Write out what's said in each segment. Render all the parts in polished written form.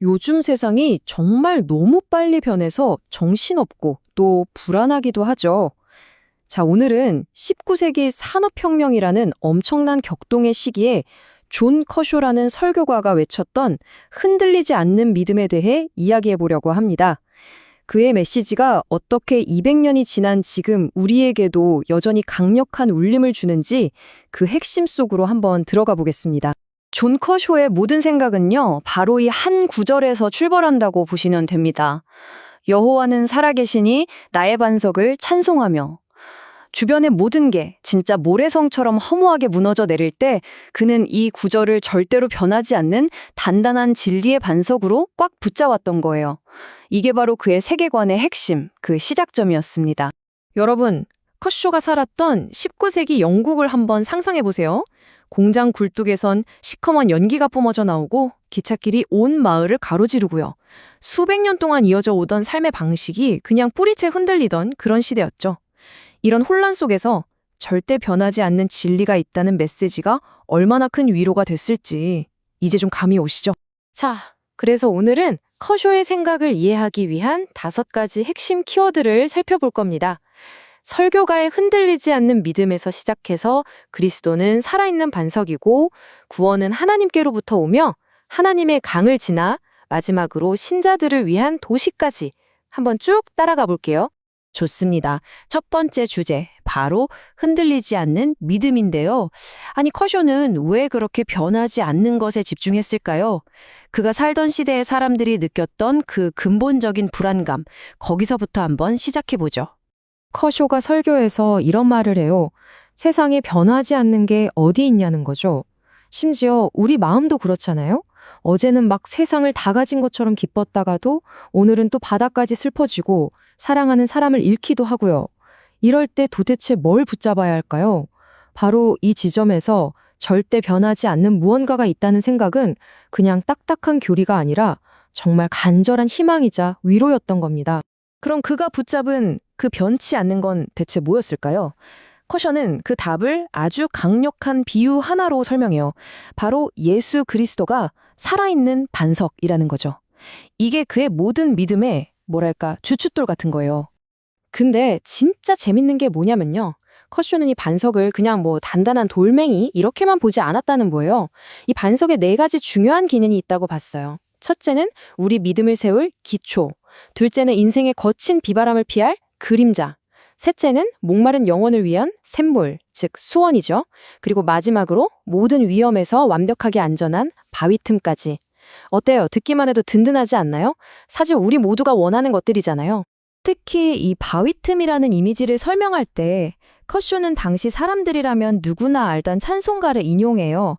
요즘 세상이 정말 너무 빨리 변해서 정신없고 또 불안하기도 하죠. 자, 오늘은 19세기 산업혁명이라는 엄청난 격동의 시기에 존 커쇼라는 설교가가 외쳤던 흔들리지 않는 믿음에 대해 이야기해 보려고 합니다. 그의 메시지가 어떻게 200년이 지난 지금 우리에게도 여전히 강력한 울림을 주는지 그 핵심 속으로 한번 들어가 보겠습니다. 존 커쇼의 모든 생각은요, 바로 이 한 구절에서 출발한다고 보시면 됩니다. 여호와는 살아계시니 나의 반석을 찬송하며. 주변의 모든 게 진짜 모래성처럼 허무하게 무너져 내릴 때 그는 이 구절을 절대로 변하지 않는 단단한 진리의 반석으로 꽉 붙잡았던 거예요. 이게 바로 그의 세계관의 핵심, 그 시작점이었습니다. 여러분, 커쇼가 살았던 19세기 영국을 한번 상상해 보세요. 공장 굴뚝에선 시커먼 연기가 뿜어져 나오고 기찻길이 온 마을을 가로지르고요. 수백 년 동안 이어져 오던 삶의 방식이 그냥 뿌리채 흔들리던 그런 시대였죠. 이런 혼란 속에서 절대 변하지 않는 진리가 있다는 메시지가 얼마나 큰 위로가 됐을지 이제 좀 감이 오시죠? 자, 그래서 오늘은 커쇼의 생각을 이해하기 위한 5가지 핵심 키워드를 살펴볼 겁니다. 설교가의 흔들리지 않는 믿음에서 시작해서 그리스도는 살아있는 반석이고 구원은 하나님께로부터 오며 하나님의 강을 지나 마지막으로 신자들을 위한 도시까지 한번 쭉 따라가 볼게요. 좋습니다. 첫 번째 주제, 바로 흔들리지 않는 믿음인데요. 아니, 커쇼는 왜 그렇게 변하지 않는 것에 집중했을까요? 그가 살던 시대의 사람들이 느꼈던 그 근본적인 불안감, 거기서부터 한번 시작해보죠. 커쇼가 설교에서 이런 말을 해요. 세상에 변하지 않는 게 어디 있냐는 거죠. 심지어 우리 마음도 그렇잖아요. 어제는 막 세상을 다 가진 것처럼 기뻤다가도 오늘은 또 바닥까지 슬퍼지고 사랑하는 사람을 잃기도 하고요. 이럴 때 도대체 뭘 붙잡아야 할까요? 바로 이 지점에서 절대 변하지 않는 무언가가 있다는 생각은 그냥 딱딱한 교리가 아니라 정말 간절한 희망이자 위로였던 겁니다. 그럼 그가 붙잡은 그 변치 않는 건 대체 뭐였을까요? 커셔는 그 답을 아주 강력한 비유 하나로 설명해요. 바로 예수 그리스도가 살아있는 반석이라는 거죠. 이게 그의 모든 믿음의 뭐랄까 주춧돌 같은 거예요. 근데 진짜 재밌는 게 뭐냐면요. 커쇼는 이 반석을 그냥 뭐 단단한 돌멩이 이렇게만 보지 않았다는 거예요. 이 반석에 4가지 중요한 기능이 있다고 봤어요. 첫째는 우리 믿음을 세울 기초, 둘째는 인생의 거친 비바람을 피할 그림자, 셋째는 목마른 영혼을 위한 샘물, 즉 수원이죠. 그리고 마지막으로 모든 위험에서 완벽하게 안전한 바위 틈까지. 어때요? 듣기만 해도 든든하지 않나요? 사실 우리 모두가 원하는 것들이잖아요. 특히 이 바위 틈이라는 이미지를 설명할 때 커쇼는 당시 사람들이라면 누구나 알던 찬송가를 인용해요.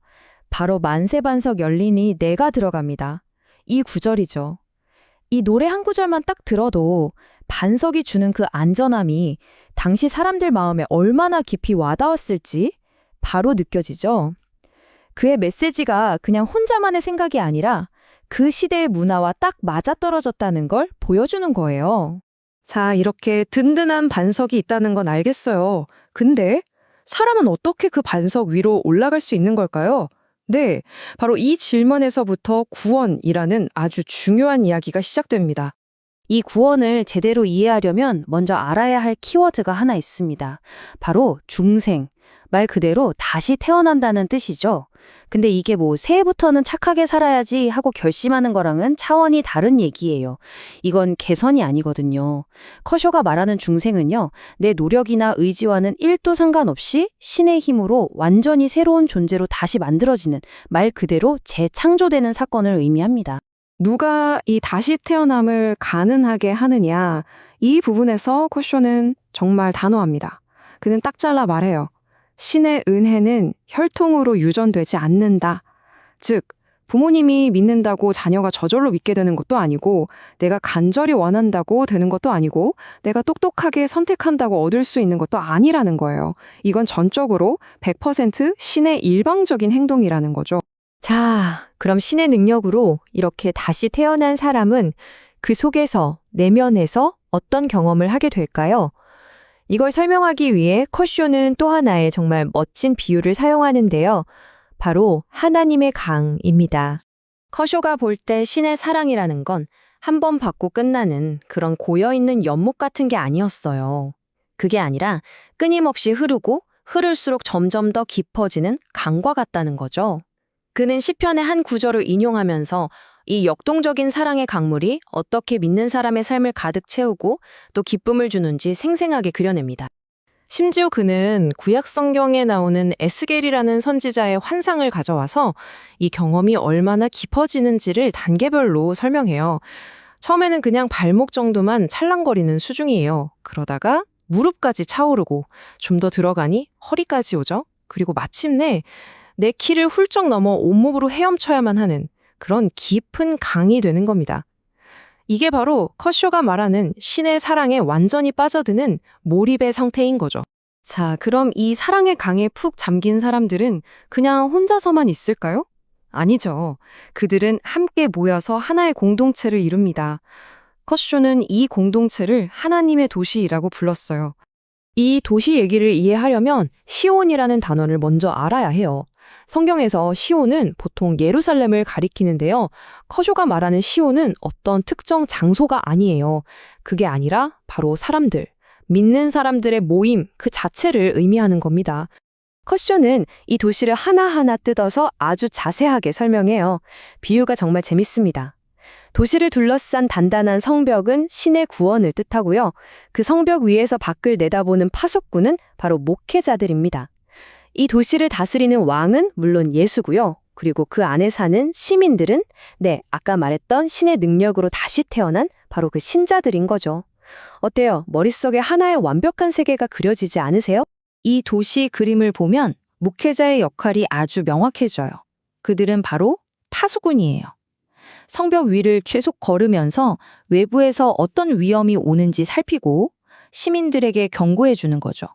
바로 만세반석 열리니 내가 들어갑니다. 이 구절이죠. 이 노래 한 구절만 딱 들어도 반석이 주는 그 안전함이 당시 사람들 마음에 얼마나 깊이 와닿았을지 바로 느껴지죠. 그의 메시지가 그냥 혼자만의 생각이 아니라 그 시대의 문화와 딱 맞아떨어졌다는 걸 보여주는 거예요. 자, 이렇게 든든한 반석이 있다는 건 알겠어요. 근데 사람은 어떻게 그 반석 위로 올라갈 수 있는 걸까요? 네, 바로 이 질문에서부터 구원이라는 아주 중요한 이야기가 시작됩니다. 이 구원을 제대로 이해하려면 먼저 알아야 할 키워드가 하나 있습니다. 바로 중생. 말 그대로 다시 태어난다는 뜻이죠. 근데 이게 뭐 새해부터는 착하게 살아야지 하고 결심하는 거랑은 차원이 다른 얘기예요. 이건 개선이 아니거든요. 커쇼가 말하는 중생은요, 내 노력이나 의지와는 1도 상관없이 신의 힘으로 완전히 새로운 존재로 다시 만들어지는 말 그대로 재창조되는 사건을 의미합니다. 누가 이 다시 태어남을 가능하게 하느냐, 이 부분에서 커쇼는 정말 단호합니다. 그는 딱 잘라 말해요. 신의 은혜는 혈통으로 유전되지 않는다. 즉, 부모님이 믿는다고 자녀가 저절로 믿게 되는 것도 아니고, 내가 간절히 원한다고 되는 것도 아니고, 내가 똑똑하게 선택한다고 얻을 수 있는 것도 아니라는 거예요. 이건 전적으로 100% 신의 일방적인 행동이라는 거죠. 자, 그럼 신의 능력으로 이렇게 다시 태어난 사람은 그 속에서, 내면에서 어떤 경험을 하게 될까요? 이걸 설명하기 위해 커쇼는 또 하나의 정말 멋진 비유를 사용하는데요. 바로 하나님의 강입니다. 커쇼가 볼 때 신의 사랑이라는 건 한 번 받고 끝나는 그런 고여있는 연못 같은 게 아니었어요. 그게 아니라 끊임없이 흐르고 흐를수록 점점 더 깊어지는 강과 같다는 거죠. 그는 시편의 한 구절을 인용하면서 이 역동적인 사랑의 강물이 어떻게 믿는 사람의 삶을 가득 채우고 또 기쁨을 주는지 생생하게 그려냅니다. 심지어 그는 구약 성경에 나오는 에스겔이라는 선지자의 환상을 가져와서 이 경험이 얼마나 깊어지는지를 단계별로 설명해요. 처음에는 그냥 발목 정도만 찰랑거리는 수중이에요. 그러다가 무릎까지 차오르고 좀 더 들어가니 허리까지 오죠. 그리고 마침내 내 키를 훌쩍 넘어 온몸으로 헤엄쳐야만 하는 그런 깊은 강이 되는 겁니다. 이게 바로 커쇼가 말하는 신의 사랑에 완전히 빠져드는 몰입의 상태인 거죠. 자, 그럼 이 사랑의 강에 푹 잠긴 사람들은 그냥 혼자서만 있을까요? 아니죠. 그들은 함께 모여서 하나의 공동체를 이룹니다. 커쇼는 이 공동체를 하나님의 도시라고 불렀어요. 이 도시 얘기를 이해하려면 시온이라는 단어를 먼저 알아야 해요. 성경에서 시온은 보통 예루살렘을 가리키는데요. 커쇼가 말하는 시온은 어떤 특정 장소가 아니에요. 그게 아니라 바로 사람들, 믿는 사람들의 모임 그 자체를 의미하는 겁니다. 커쇼는 이 도시를 하나하나 뜯어서 아주 자세하게 설명해요. 비유가 정말 재밌습니다. 도시를 둘러싼 단단한 성벽은 신의 구원을 뜻하고요. 그 성벽 위에서 밖을 내다보는 파수꾼은 바로 목회자들입니다. 이 도시를 다스리는 왕은 물론 예수고요. 그리고 그 안에 사는 시민들은 아까 말했던 신의 능력으로 다시 태어난 바로 그 신자들인 거죠. 어때요? 머릿속에 하나의 완벽한 세계가 그려지지 않으세요? 이 도시 그림을 보면 목회자의 역할이 아주 명확해져요. 그들은 바로 파수꾼이에요. 성벽 위를 계속 걸으면서 외부에서 어떤 위험이 오는지 살피고 시민들에게 경고해 주는 거죠.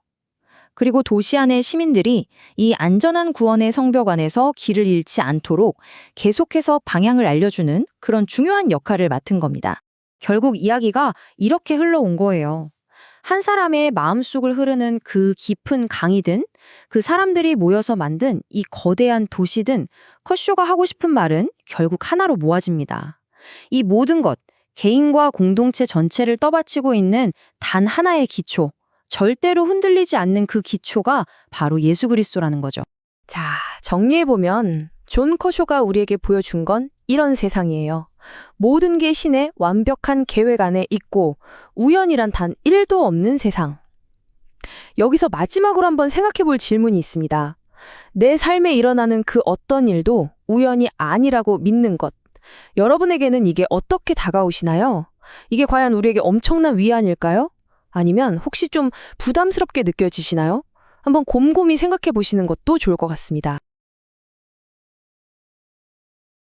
그리고 도시 안의 시민들이 이 안전한 구원의 성벽 안에서 길을 잃지 않도록 계속해서 방향을 알려주는 그런 중요한 역할을 맡은 겁니다. 결국 이야기가 이렇게 흘러온 거예요. 한 사람의 마음속을 흐르는 그 깊은 강이든 그 사람들이 모여서 만든 이 거대한 도시든 커쇼가 하고 싶은 말은 결국 하나로 모아집니다. 이 모든 것, 개인과 공동체 전체를 떠받치고 있는 단 하나의 기초, 절대로 흔들리지 않는 그 기초가 바로 예수 그리스도라는 거죠. 자, 정리해보면 존 커쇼가 우리에게 보여준 건 이런 세상이에요. 모든 게 신의 완벽한 계획 안에 있고 우연이란 단 1도 없는 세상. 여기서 마지막으로 한번 생각해 볼 질문이 있습니다. 내 삶에 일어나는 그 어떤 일도 우연이 아니라고 믿는 것. 여러분에게는 이게 어떻게 다가오시나요? 이게 과연 우리에게 엄청난 위안일까요? 아니면 혹시 좀 부담스럽게 느껴지시나요? 한번 곰곰이 생각해 보시는 것도 좋을 것 같습니다.